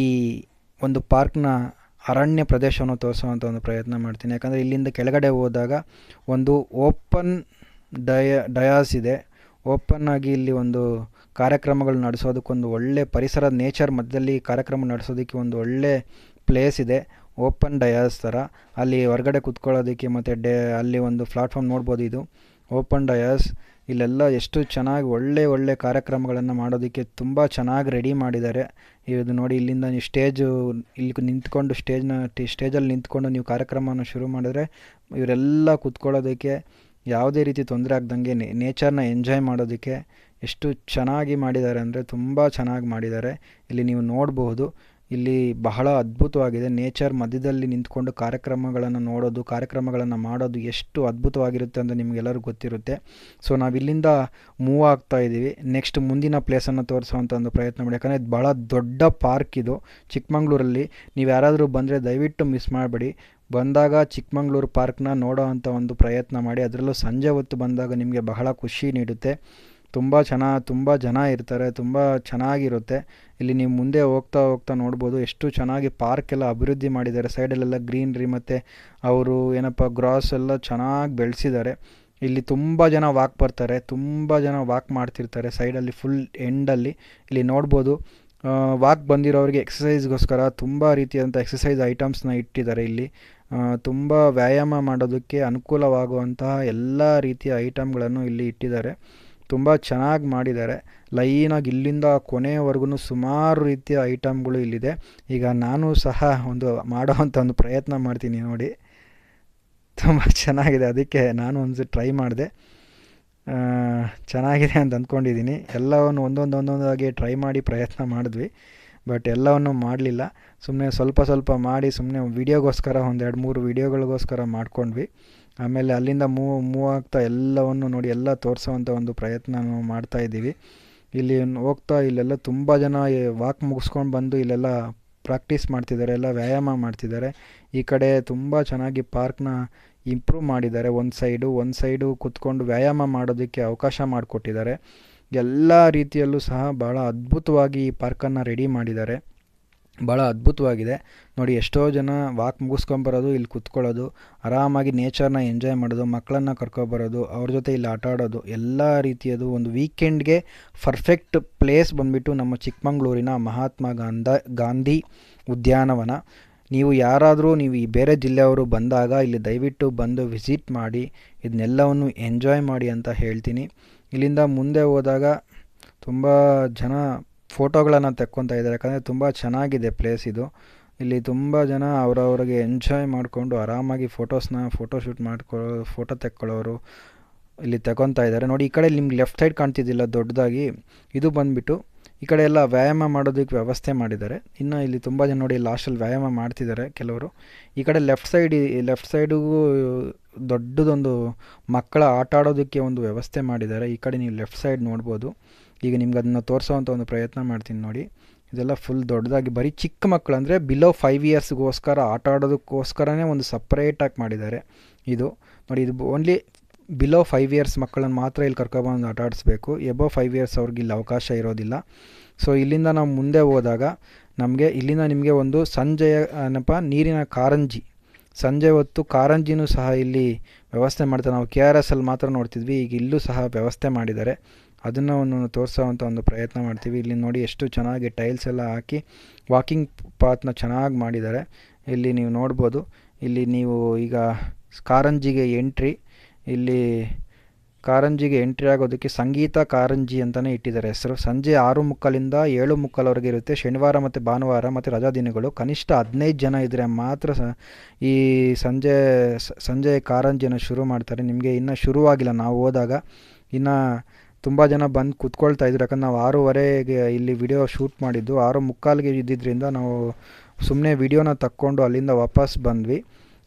ಒಂದು ಪಾರ್ಕ್ನ ಅರಣ್ಯ ಪ್ರದೇಶವನ್ನು ತೋರಿಸುವಂಥ ಒಂದು ಪ್ರಯತ್ನ ಮಾಡ್ತೀನಿ. ಯಾಕಂದರೆ ಇಲ್ಲಿಂದ ಕೆಳಗಡೆ ಹೋದಾಗ ಒಂದು ಓಪನ್ ಡಯಾಸ್ ಇದೆ. ಓಪನ್ ಆಗಿ ಇಲ್ಲಿ ಒಂದು ಕಾರ್ಯಕ್ರಮಗಳು ನಡೆಸೋದಕ್ಕೊಂದು ಒಳ್ಳೆ ಪರಿಸರ, ನೇಚರ್ ಮಧ್ಯದಲ್ಲಿ ಕಾರ್ಯಕ್ರಮ ನಡೆಸೋದಕ್ಕೆ ಒಂದು ಒಳ್ಳೆ ಪ್ಲೇಸ್ ಇದೆ, ಓಪನ್ ಡಯಾಸ್ ಥರ. ಅಲ್ಲಿ ಹೊರಗಡೆ ಕುತ್ಕೊಳ್ಳೋದಕ್ಕೆ ಮತ್ತು ಅಲ್ಲಿ ಒಂದು ಪ್ಲಾಟ್ಫಾರ್ಮ್ ನೋಡ್ಬೋದು. ಇದು ಓಪನ್ ಡಯಾಸ್. ಇಲ್ಲೆಲ್ಲ ಎಷ್ಟು ಚೆನ್ನಾಗಿ ಒಳ್ಳೆ ಕಾರ್ಯಕ್ರಮಗಳನ್ನು ಮಾಡೋದಕ್ಕೆ ತುಂಬ ಚೆನ್ನಾಗಿ ರೆಡಿ ಮಾಡಿದ್ದಾರೆ. ಇದು ನೋಡಿ, ಇಲ್ಲಿಂದ ನೀವು ಇಲ್ಲಿ ನಿಂತ್ಕೊಂಡು ಸ್ಟೇಜಲ್ಲಿ ನಿಂತ್ಕೊಂಡು ನೀವು ಕಾರ್ಯಕ್ರಮವನ್ನು ಶುರು ಮಾಡಿದ್ರೆ ಇವರೆಲ್ಲ ಕುತ್ಕೊಳ್ಳೋದಕ್ಕೆ ಯಾವುದೇ ರೀತಿ ತೊಂದರೆ ಆಗ್ದಂಗೆ ನೇಚರ್ನ ಎಂಜಾಯ್ ಮಾಡೋದಕ್ಕೆ ಎಷ್ಟು ಚೆನ್ನಾಗಿ ಮಾಡಿದ್ದಾರೆ ಅಂದರೆ ತುಂಬ ಚೆನ್ನಾಗಿ ಮಾಡಿದ್ದಾರೆ. ಇಲ್ಲಿ ನೀವು ನೋಡಬಹುದು, ಇಲ್ಲಿ ಬಹಳ ಅದ್ಭುತವಾಗಿದೆ. ನೇಚರ್ ಮಧ್ಯದಲ್ಲಿ ನಿಂತ್ಕೊಂಡು ಕಾರ್ಯಕ್ರಮಗಳನ್ನು ನೋಡೋದು, ಕಾರ್ಯಕ್ರಮಗಳನ್ನು ಮಾಡೋದು ಎಷ್ಟು ಅದ್ಭುತವಾಗಿರುತ್ತೆ ಅಂತ ನಿಮಗೆಲ್ಲರಿಗೂ ಗೊತ್ತಿರುತ್ತೆ. ಸೊ ನಾವು ಇಲ್ಲಿಂದ ಮೂವ್ ಆಗ್ತಾ ಇದ್ದೀವಿ. ನೆಕ್ಸ್ಟ್ ಮುಂದಿನ ಪ್ಲೇಸನ್ನು ತೋರಿಸೋವಂಥ ಒಂದು ಪ್ರಯತ್ನ ಮಾಡಿ. ಯಾಕಂದರೆ ಭಾಳ ದೊಡ್ಡ ಪಾರ್ಕ್ ಇದು ಚಿಕ್ಕಮಂಗ್ಳೂರಲ್ಲಿ. ನೀವು ಯಾರಾದರೂ ಬಂದರೆ ದಯವಿಟ್ಟು ಮಿಸ್ ಮಾಡಬೇಡಿ. ಬಂದಾಗ ಚಿಕ್ಕಮಂಗ್ಳೂರು ಪಾರ್ಕ್ನ ನೋಡೋ ಅಂಥ ಒಂದು ಪ್ರಯತ್ನ ಮಾಡಿ. ಅದರಲ್ಲೂ ಸಂಜೆ ಹೊತ್ತು ಬಂದಾಗ ನಿಮಗೆ ಬಹಳ ಖುಷಿ ನೀಡುತ್ತೆ. ತುಂಬ ಜನ ಇರ್ತಾರೆ, ತುಂಬ ಚೆನ್ನಾಗಿರುತ್ತೆ. ಇಲ್ಲಿ ನೀವು ಮುಂದೆ ಹೋಗ್ತಾ ನೋಡ್ಬೋದು ಎಷ್ಟು ಚೆನ್ನಾಗಿ ಪಾರ್ಕ್ ಎಲ್ಲ ಅಭಿವೃದ್ಧಿ ಮಾಡಿದ್ದಾರೆ. ಸೈಡಲ್ಲೆಲ್ಲ ಗ್ರೀನ್ರಿ ಮತ್ತು ಅವರು ಗ್ರಾಸ್ ಎಲ್ಲ ಚೆನ್ನಾಗಿ ಬೆಳೆಸಿದ್ದಾರೆ. ಇಲ್ಲಿ ತುಂಬ ಜನ ವಾಕ್ ಬರ್ತಾರೆ, ತುಂಬ ಜನ ವಾಕ್ ಮಾಡ್ತಿರ್ತಾರೆ ಸೈಡಲ್ಲಿ, ಫುಲ್ ಎಂಡಲ್ಲಿ. ಇಲ್ಲಿ ನೋಡ್ಬೋದು, ವಾಕ್ ಬಂದಿರೋರಿಗೆ ಎಕ್ಸಸೈಸ್ಗೋಸ್ಕರ ತುಂಬ ರೀತಿಯಾದಂಥ ಎಕ್ಸಸೈಸ್ ಐಟಮ್ಸ್ನ ಇಟ್ಟಿದ್ದಾರೆ. ಇಲ್ಲಿ ತುಂಬ ವ್ಯಾಯಾಮ ಮಾಡೋದಕ್ಕೆ ಅನುಕೂಲವಾಗುವಂತಹ ಎಲ್ಲ ರೀತಿಯ ಐಟಮ್ಗಳನ್ನು ಇಲ್ಲಿ ಇಟ್ಟಿದ್ದಾರೆ. ತುಂಬ ಚೆನ್ನಾಗಿ ಮಾಡಿದ್ದಾರೆ. ಲೈನಾಗಿ ಇಲ್ಲಿಂದ ಕೊನೆಯವರೆಗೂ ಸುಮಾರು ರೀತಿಯ ಐಟಮ್ಗಳು ಇಲ್ಲಿದೆ. ಈಗ ನಾನು ಸಹ ಮಾಡೋವಂಥ ಒಂದು ಪ್ರಯತ್ನ ಮಾಡ್ತೀನಿ. ನೋಡಿ, ತುಂಬ ಚೆನ್ನಾಗಿದೆ. ಅದಕ್ಕೆ ನಾನು ಒಂದು ಟ್ರೈ ಮಾಡಿದೆ, ಚೆನ್ನಾಗಿದೆ ಅಂತ ಅಂದ್ಕೊಂಡಿದ್ದೀನಿ. ಎಲ್ಲವನ್ನು ಒಂದೊಂದಾಗಿ ಟ್ರೈ ಮಾಡಿ ಪ್ರಯತ್ನ ಮಾಡಿದ್ವಿ, ಬಟ್ ಎಲ್ಲವನ್ನು ಮಾಡಲಿಲ್ಲ. ಸುಮ್ಮನೆ ಸ್ವಲ್ಪ ಮಾಡಿ ಸುಮ್ಮನೆ ವಿಡಿಯೋಗೋಸ್ಕರ 2-3 ವಿಡಿಯೋಗಳಿಗೋಸ್ಕರ ಮಾಡ್ಕೊಂಡ್ವಿ. ಆಮೇಲೆ ಅಲ್ಲಿಂದ ಮೂವ್ ಆಗ್ತಾ ಎಲ್ಲವನ್ನು ನೋಡಿ ಎಲ್ಲ ತೋರಿಸೋವಂಥ ಒಂದು ಪ್ರಯತ್ನ ನಾವು ಮಾಡ್ತಾಯಿದ್ದೀವಿ. ಇಲ್ಲಿ ಹೋಗ್ತಾ ಇಲ್ಲೆಲ್ಲ ತುಂಬ ಜನ ವಾಕ್ ಮುಗಿಸ್ಕೊಂಡು ಬಂದು ಇಲ್ಲೆಲ್ಲ ಪ್ರಾಕ್ಟೀಸ್ ಮಾಡ್ತಿದ್ದಾರೆ, ಎಲ್ಲ ವ್ಯಾಯಾಮ ಮಾಡ್ತಿದ್ದಾರೆ. ಈ ಕಡೆ ತುಂಬ ಚೆನ್ನಾಗಿ ಪಾರ್ಕ್ನ ಇಂಪ್ರೂವ್ ಮಾಡಿದ್ದಾರೆ. ಒಂದು ಸೈಡು ಕೂತ್ಕೊಂಡು ವ್ಯಾಯಾಮ ಮಾಡೋದಕ್ಕೆ ಅವಕಾಶ ಮಾಡಿಕೊಟ್ಟಿದ್ದಾರೆ. ಎಲ್ಲ ರೀತಿಯಲ್ಲೂ ಸಹ ಭಾಳ ಅದ್ಭುತವಾಗಿ ಈ ಪಾರ್ಕನ್ನು ರೆಡಿ ಮಾಡಿದ್ದಾರೆ. ಭಾಳ ಅದ್ಭುತವಾಗಿದೆ. ನೋಡಿ, ಎಷ್ಟೋ ಜನ ವಾಕ್ ಮುಗಿಸ್ಕೊಂಬರೋದು, ಇಲ್ಲಿ ಕುತ್ಕೊಳ್ಳೋದು, ಆರಾಮಾಗಿ ನೇಚರ್ನ ಎಂಜಾಯ್ ಮಾಡೋದು, ಮಕ್ಕಳನ್ನು ಕರ್ಕೊಬರೋದು, ಅವ್ರ ಜೊತೆ ಇಲ್ಲಿ ಆಟ ಆಡೋದು, ಎಲ್ಲ ರೀತಿಯದು ಒಂದು ವೀಕೆಂಡ್ಗೆ ಪರ್ಫೆಕ್ಟ್ ಪ್ಲೇಸ್ ಬಂದುಬಿಟ್ಟು ನಮ್ಮ ಚಿಕ್ಕಮಂಗ್ಳೂರಿನ ಮಹಾತ್ಮ ಗಾಂಧಿ ಉದ್ಯಾನವನ. ನೀವು ಈ ಬೇರೆ ಜಿಲ್ಲೆಯವರು ಬಂದಾಗ ಇಲ್ಲಿ ದಯವಿಟ್ಟು ಬಂದು ವಿಸಿಟ್ ಮಾಡಿ, ಇದನ್ನೆಲ್ಲವನ್ನು ಎಂಜಾಯ್ ಮಾಡಿ ಅಂತ ಹೇಳ್ತೀನಿ. ಇಲ್ಲಿಂದ ಮುಂದೆ ಹೋದಾಗ ತುಂಬ ಜನ ಫೋಟೋಗಳನ್ನು ತೆಕ್ಕೊತಾ ಇದ್ದಾರೆ, ಯಾಕಂದರೆ ತುಂಬ ಚೆನ್ನಾಗಿದೆ ಪ್ಲೇಸ್ ಇದು. ಇಲ್ಲಿ ತುಂಬ ಜನ ಅವರವ್ರಿಗೆ ಎಂಜಾಯ್ ಮಾಡಿಕೊಂಡು ಆರಾಮಾಗಿ ಫೋಟೋಶೂಟ್ ಫೋಟೋ ತೆಕ್ಕೊಳ್ಳೋರು ಇಲ್ಲಿ ತೆಗೊತಾ ಇದ್ದಾರೆ. ನೋಡಿ, ಈ ಕಡೆ ನಿಮ್ಗೆ ಲೆಫ್ಟ್ ಸೈಡ್ ಕಾಣ್ತಿದ್ದಿಲ್ಲ ದೊಡ್ಡದಾಗಿ, ಇದು ಬಂದುಬಿಟ್ಟು ಈ ಕಡೆ ಎಲ್ಲ ವ್ಯಾಯಾಮ ಮಾಡೋದಕ್ಕೆ ವ್ಯವಸ್ಥೆ ಮಾಡಿದ್ದಾರೆ. ಇನ್ನು ಇಲ್ಲಿ ತುಂಬ ಜನ ನೋಡಿ ಲಾಸ್ಟಲ್ಲಿ ವ್ಯಾಯಾಮ ಮಾಡ್ತಿದ್ದಾರೆ ಕೆಲವರು. ಈ ಕಡೆ ಲೆಫ್ಟ್ ಸೈಡಿಗೂ ದೊಡ್ಡದೊಂದು ಮಕ್ಕಳ ಆಟ ಆಡೋದಕ್ಕೆ ಒಂದು ವ್ಯವಸ್ಥೆ ಮಾಡಿದ್ದಾರೆ. ಈ ಕಡೆ ನೀವು ಲೆಫ್ಟ್ ಸೈಡ್ ನೋಡ್ಬೋದು. ಈಗ ನಿಮ್ಗೆ ಅದನ್ನು ತೋರಿಸೋವಂಥ ಒಂದು ಪ್ರಯತ್ನ ಮಾಡ್ತೀನಿ. ನೋಡಿ, ಇದೆಲ್ಲ ಫುಲ್ ದೊಡ್ಡದಾಗಿ ಬರೀ ಚಿಕ್ಕ ಮಕ್ಕಳು ಅಂದರೆ ಬಿಲೋ 5 ಇಯರ್ಸ್ಗೋಸ್ಕರ ಆಟ ಆಡೋದಕ್ಕೋಸ್ಕರನೇ ಒಂದು ಸಪ್ರೇಟಾಗಿ ಮಾಡಿದ್ದಾರೆ. ಇದು ನೋಡಿ, ಇದು ಓನ್ಲಿ ಬಿಲೋ 5 ಇಯರ್ಸ್ ಮಕ್ಕಳನ್ನು ಮಾತ್ರ ಇಲ್ಲಿ ಕರ್ಕೊಬಂದು ಆಟ ಆಡಿಸ್ಬೇಕು. ಎಬೋ 5 ಇಯರ್ಸ್ ಅವ್ರಿಗೆ ಇಲ್ಲಿ ಅವಕಾಶ ಇರೋದಿಲ್ಲ. ಸೊ ಇಲ್ಲಿಂದ ನಾವು ಮುಂದೆ ಹೋದಾಗ ನಮಗೆ ಇಲ್ಲಿಂದ ನಿಮಗೆ ಒಂದು ಸಂಜೆಯ ಏನಪ್ಪ ನೀರಿನ ಕಾರಂಜಿ, ಸಂಜೆ ಹೊತ್ತು ಕಾರಂಜಿನೂ ಸಹ ಇಲ್ಲಿ ವ್ಯವಸ್ಥೆ ಮಾಡ್ತಾರೆ. ನಾವು KRS ಅಲ್ಲಿ ಮಾತ್ರ ನೋಡ್ತಿದ್ವಿ, ಈಗ ಇಲ್ಲೂ ಸಹ ವ್ಯವಸ್ಥೆ ಮಾಡಿದ್ದಾರೆ. ಅದನ್ನು ಒಂದು ತೋರಿಸೋವಂಥ ಒಂದು ಪ್ರಯತ್ನ ಮಾಡ್ತೀವಿ. ಇಲ್ಲಿ ನೋಡಿ ಎಷ್ಟು ಚೆನ್ನಾಗಿ ಟೈಲ್ಸ್ ಎಲ್ಲ ಹಾಕಿ ವಾಕಿಂಗ್ ಪಾತ್ನ ಚೆನ್ನಾಗಿ ಮಾಡಿದ್ದಾರೆ. ಇಲ್ಲಿ ನೀವು ನೋಡ್ಬೋದು. ಇಲ್ಲಿ ನೀವು ಈಗ ಕಾರಂಜಿಗೆ ಎಂಟ್ರಿ, ಇಲ್ಲಿ ಕಾರಂಜಿಗೆ ಎಂಟ್ರಿ ಆಗೋದಕ್ಕೆ ಸಂಗೀತ ಕಾರಂಜಿ ಅಂತಲೇ ಇಟ್ಟಿದ್ದಾರೆ ಹೆಸರು. ಸಂಜೆ 6:30ರಿಂದ 7:30ವರೆಗೆ ಇರುತ್ತೆ. ಶನಿವಾರ ಮತ್ತು ಭಾನುವಾರ ಮತ್ತು ರಜಾ ದಿನಗಳು. ಕನಿಷ್ಠ 15 ಜನ ಇದ್ದರೆ ಮಾತ್ರ ಈ ಸಂಜೆ ಕಾರಂಜಿಯನ್ನು ಶುರು ಮಾಡ್ತಾರೆ. ನಿಮಗೆ ಇನ್ನೂ ಶುರುವಾಗಿಲ್ಲ, ನಾವು ಹೋದಾಗ ಇನ್ನು ತುಂಬ ಜನ ಬಂದು ಕೂತ್ಕೊಳ್ತಾ ಇದ್ರು. ಯಾಕಂದ್ರೆ ನಾವು 6:15ಗೆ ಇಲ್ಲಿ ವಿಡಿಯೋ ಶೂಟ್ ಮಾಡಿದ್ದು, 6:45ಗೆ ಇದ್ದಿದ್ದರಿಂದ ನಾವು ಸುಮ್ಮನೆ ವಿಡಿಯೋನ ತಕ್ಕೊಂಡು ಅಲ್ಲಿಂದ ವಾಪಸ್ ಬಂದ್ವಿ.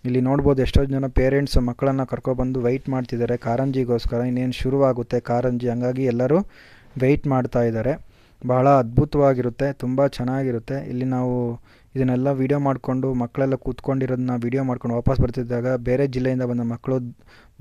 ಇಲ್ಲಿ ನೋಡ್ಬೋದು ಎಷ್ಟೋ ಜನ ಪೇರೆಂಟ್ಸ್ ಮಕ್ಕಳನ್ನು ಕರ್ಕೊಬಂದು ವೆಯ್ಟ್ ಮಾಡ್ತಿದ್ದಾರೆ ಕಾರಂಜಿಗೋಸ್ಕರ. ಇನ್ನೇನು ಶುರುವಾಗುತ್ತೆ ಕಾರಂಜಿ, ಹಂಗಾಗಿ ಎಲ್ಲರೂ ವೆಯ್ಟ್ ಮಾಡ್ತಾ ಇದ್ದಾರೆ. ಬಹಳ ಅದ್ಭುತವಾಗಿರುತ್ತೆ, ತುಂಬ ಚೆನ್ನಾಗಿರುತ್ತೆ. ಇಲ್ಲಿ ನಾವು ಇದನ್ನೆಲ್ಲ ವೀಡಿಯೋ ಮಾಡಿಕೊಂಡು ಮಕ್ಕಳೆಲ್ಲ ಕೂತ್ಕೊಂಡಿರೋದನ್ನ ವೀಡಿಯೋ ಮಾಡ್ಕೊಂಡು ವಾಪಸ್ ಬರ್ತಿದ್ದಾಗ ಬೇರೆ ಜಿಲ್ಲೆಯಿಂದ ಬಂದ ಮಕ್ಕಳು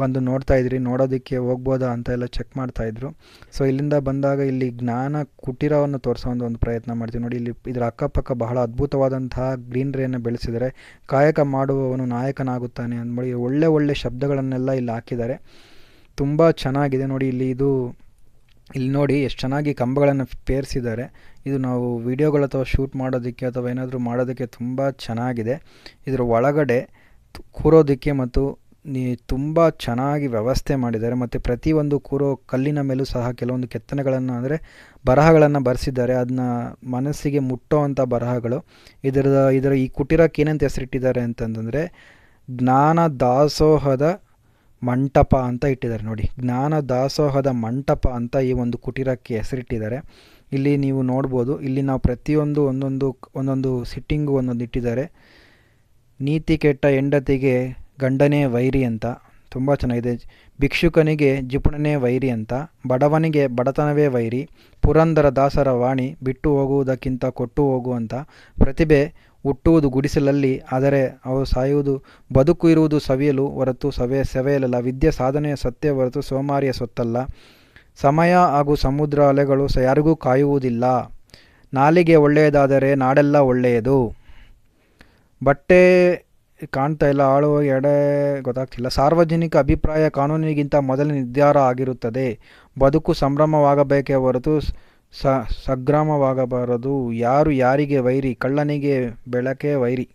ಬಂದು ನೋಡ್ತಾಯಿದ್ರಿ, ನೋಡೋದಕ್ಕೆ ಹೋಗ್ಬೋದಾ ಅಂತ ಎಲ್ಲ ಚೆಕ್ ಮಾಡ್ತಾಯಿದ್ರು. ಸೊ ಇಲ್ಲಿಂದ ಬಂದಾಗ ಇಲ್ಲಿ ಜ್ಞಾನ ಕುಟೀರವನ್ನು ತೋರಿಸೋ ಒಂದು ಪ್ರಯತ್ನ ಮಾಡ್ತೀವಿ. ನೋಡಿ ಇಲ್ಲಿ ಇದರ ಅಕ್ಕಪಕ್ಕ ಬಹಳ ಅದ್ಭುತವಾದಂತಹ ಗ್ರೀನರಿಯನ್ನು ಬೆಳೆಸಿದ್ದಾರೆ. ಕಾಯಕ ಮಾಡುವವನು ನಾಯಕನಾಗುತ್ತಾನೆ ಅಂದ್ಬಿಡಿ ಒಳ್ಳೆ ಶಬ್ದಗಳನ್ನೆಲ್ಲ ಇಲ್ಲಿ ಹಾಕಿದ್ದಾರೆ. ತುಂಬ ಚೆನ್ನಾಗಿದೆ ನೋಡಿ. ಇಲ್ಲಿ ನೋಡಿ ಎಷ್ಟು ಚೆನ್ನಾಗಿ ಕಂಬಗಳನ್ನು ಪೇರಿಸಿದ್ದಾರೆ. ಇದು ನಾವು ವಿಡಿಯೋಗಳು ಅಥವಾ ಶೂಟ್ ಮಾಡೋದಕ್ಕೆ ಅಥವಾ ಏನಾದರೂ ಮಾಡೋದಕ್ಕೆ ತುಂಬ ಚೆನ್ನಾಗಿದೆ. ಇದರ ಒಳಗಡೆ ಕೂರೋದಕ್ಕೆ ಮತ್ತು ತುಂಬ ಚೆನ್ನಾಗಿ ವ್ಯವಸ್ಥೆ ಮಾಡಿದ್ದಾರೆ. ಮತ್ತು ಪ್ರತಿಯೊಂದು ಕೂರೋ ಕಲ್ಲಿನ ಮೇಲೂ ಸಹ ಕೆಲವೊಂದು ಕೆತ್ತನೆಗಳನ್ನು ಅಂದರೆ ಬರಹಗಳನ್ನು ಬರೆಸಿದ್ದಾರೆ. ಅದನ್ನ ಮನಸ್ಸಿಗೆ ಮುಟ್ಟೋವಂಥ ಬರಹಗಳು. ಇದರ ಈ ಕುಟೀರಕ್ಕೆ ಏನಂತ ಹೆಸರಿಟ್ಟಿದ್ದಾರೆ ಅಂತಂದರೆ ಜ್ಞಾನ ದಾಸೋಹದ ಮಂಟಪ ಅಂತ ಇಟ್ಟಿದ್ದಾರೆ. ನೋಡಿ, ಜ್ಞಾನ ದಾಸೋಹದ ಮಂಟಪ ಅಂತ ಈ ಒಂದು ಕುಟೀರಕ್ಕೆ ಹೆಸರಿಟ್ಟಿದ್ದಾರೆ. ಇಲ್ಲಿ ನೀವು ನೋಡ್ಬೋದು. ಇಲ್ಲಿ ನಾವು ಪ್ರತಿಯೊಂದು ಒಂದೊಂದು ಸಿಟ್ಟಿಂಗು ಒಂದೊಂದು ಇಟ್ಟಿದ್ದಾರೆ. ನೀತಿ ಕೆಟ್ಟ ಹೆಂಡತಿಗೆ ಗಂಡನೇ ವೈರಿ ಅಂತ ತುಂಬ ಚೆನ್ನಾಗಿದೆ. ಭಿಕ್ಷುಕನಿಗೆ ಜಿಪುಣನೇ ವೈರಿ ಅಂತ, ಬಡವನಿಗೆ ಬಡತನವೇ ವೈರಿ, ಪುರಂದರ ದಾಸರ ವಾಣಿ ಬಿಟ್ಟು ಹೋಗುವುದಕ್ಕಿಂತ ಕೊಟ್ಟು ಹೋಗು ಅಂತ, ಪ್ರತಿಭೆ ಹುಟ್ಟುವುದು ಗುಡಿಸಲಲ್ಲಿ ಆದರೆ ಅವು ಸಾಯುವುದು, ಬದುಕು ಇರುವುದು ಸವಿಯಲು ಹೊರತು ಸವೆಯಲಲ್ಲ, ವಿದ್ಯೆ ಸಾಧನೆಯ ಸತ್ಯ ಹೊರತು ಸೋಮಾರಿಯ ಸೊತ್ತಲ್ಲ, ಸಮಯ ಹಾಗೂ ಸಮುದ್ರ ಅಲೆಗಳು ಯಾರಿಗೂ ಕಾಯುವುದಿಲ್ಲ, ನಾಲಿಗೆ ಒಳ್ಳೆಯದಾದರೆ ನಾಡೆಲ್ಲ ಒಳ್ಳೆಯದು, ಬಟ್ಟೆ ಕಾಣ್ತಾ ಇಲ್ಲ, ಆಳುವ ಎಡೆ ಗೊತ್ತಾಗ್ತಿಲ್ಲ, ಸಾರ್ವಜನಿಕ ಅಭಿಪ್ರಾಯ ಕಾನೂನಿಗಿಂತ ಮೊದಲ ನಿರ್ಧಾರ ಆಗಿರುತ್ತದೆ, ಬದುಕು ಸಂಭ್ರಮವಾಗಬೇಕೇ ಹೊರತು ಸಂಗ್ರಾಮವಾಗಬಾರದು, ಯಾರು ಯಾರಿಗೆ ವೈರಿ, ಕಳ್ಳನಿಗೆ ಬೆಳಕೆ ವೈರಿ,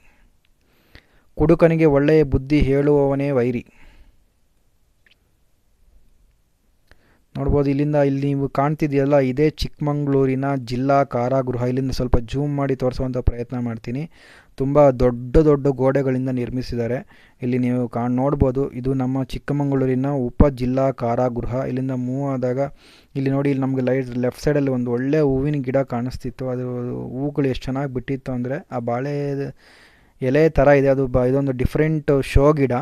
ಕುಡುಕನಿಗೆ ಒಳ್ಳೆಯ ಬುದ್ಧಿ ಹೇಳುವವನೇ ವೈರಿ. ನೋಡ್ಬೋದು ಇಲ್ಲಿ ನೀವು ಕಾಣ್ತಿದೆಯಲ್ಲ, ಇದೇ ಚಿಕ್ಕಮಗಳೂರಿನ ಜಿಲ್ಲಾ ಕಾರಾಗೃಹ. ಇಲ್ಲಿಂದ ಸ್ವಲ್ಪ ಜೂಮ್ ಮಾಡಿ ತೋರಿಸುವಂಥ ಪ್ರಯತ್ನ ಮಾಡ್ತೀನಿ. ತುಂಬ ದೊಡ್ಡ ಗೋಡೆಗಳಿಂದ ನಿರ್ಮಿಸಿದ್ದಾರೆ. ಇಲ್ಲಿ ನೀವು ನೋಡ್ಬೋದು. ಇದು ನಮ್ಮ ಚಿಕ್ಕಮಗಳೂರಿನ ಉಪ ಜಿಲ್ಲಾ ಕಾರಾಗೃಹ. ಇಲ್ಲಿಂದ ಮೂವ್ ಆದಾಗ ಇಲ್ಲಿ ನೋಡಿ, ಇಲ್ಲಿ ನಮಗೆ ಲೆಫ್ಟ್ ಸೈಡಲ್ಲಿ ಒಂದು ಒಳ್ಳೆ ಹೂವಿನ ಗಿಡ ಕಾಣಿಸ್ತಿತ್ತು. ಅದು ಹೂಗಳು ಎಷ್ಟು ಚೆನ್ನಾಗಿ ಬಿಟ್ಟಿತ್ತು ಅಂದರೆ ಆ ಬಾಳೆ ಎಲೆ ಥರ ಇದೆ. ಇದೊಂದು ಡಿಫ್ರೆಂಟ್ ಶೋ ಗಿಡ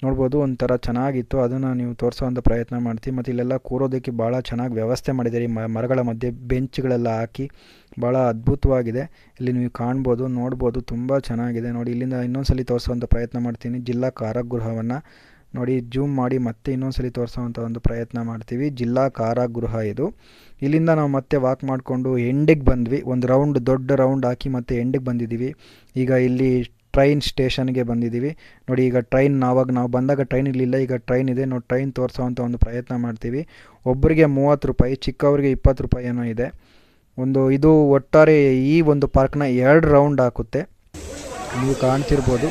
ನೋಡ್ಬೋದು, ಒಂಥರ ಚೆನ್ನಾಗಿತ್ತು. ಅದನ್ನು ನೀವು ತೋರಿಸೋವಂಥ ಪ್ರಯತ್ನ ಮಾಡ್ತೀವಿ. ಮತ್ತು ಇಲ್ಲೆಲ್ಲ ಕೂರೋದಕ್ಕೆ ಭಾಳ ಚೆನ್ನಾಗಿ ವ್ಯವಸ್ಥೆ ಮಾಡಿದ್ದಾರೆ. ಈ ಮರಗಳ ಮಧ್ಯೆ ಬೆಂಚ್ಗಳೆಲ್ಲ ಹಾಕಿ ಭಾಳ ಅದ್ಭುತವಾಗಿದೆ. ಇಲ್ಲಿ ನೀವು ಕಾಣ್ಬೋದು, ನೋಡ್ಬೋದು, ತುಂಬ ಚೆನ್ನಾಗಿದೆ. ನೋಡಿ, ಇಲ್ಲಿಂದ ಇನ್ನೊಂದ್ಸಲಿ ತೋರಿಸೋವಂಥ ಪ್ರಯತ್ನ ಮಾಡ್ತೀನಿ ಜಿಲ್ಲಾ ಕಾರಾಗೃಹವನ್ನು. ನೋಡಿ, ಜೂಮ್ ಮಾಡಿ ಮತ್ತೆ ಇನ್ನೊಂದ್ಸಲಿ ತೋರಿಸೋವಂಥ ಒಂದು ಪ್ರಯತ್ನ ಮಾಡ್ತೀವಿ. ಜಿಲ್ಲಾ ಕಾರಾಗೃಹ ಇದು. ಇಲ್ಲಿಂದ ನಾವು ಮತ್ತೆ ವಾಕ್ ಮಾಡಿಕೊಂಡು ಎಂಡಿಗೆ ಬಂದ್ವಿ. ಒಂದು ದೊಡ್ಡ ರೌಂಡ್ ಹಾಕಿ ಮತ್ತೆ ಎಂಡಿಗೆ ಬಂದಿದ್ದೀವಿ. ಈಗ ಇಲ್ಲಿ ಟ್ರೈನ್ ಸ್ಟೇಷನ್ಗೆ ಬಂದಿದ್ದೀವಿ. ನೋಡಿ, ಈಗ ಟ್ರೈನ್ ನಾವು ಬಂದಾಗ ಟ್ರೈನ್ ಇರಲಿಲ್ಲ, ಈಗ ಟ್ರೈನ್ ಇದೆ. ನೋಡಿ, ಟ್ರೈನ್ ತೋರಿಸೋವಂಥ ಒಂದು ಪ್ರಯತ್ನ ಮಾಡ್ತೀವಿ. ಒಬ್ಬರಿಗೆ 30 ರೂಪಾಯಿ, ಚಿಕ್ಕವರಿಗೆ 20 ರೂಪಾಯಿ ಏನೋ ಇದೆ. ಇದು ಒಟ್ಟಾರೆ ಈ ಒಂದು ಪಾರ್ಕ್ನ 2 ರೌಂಡ್ ಹಾಕುತ್ತೆ. ನೀವು ಕಾಣ್ತಿರ್ಬೋದು.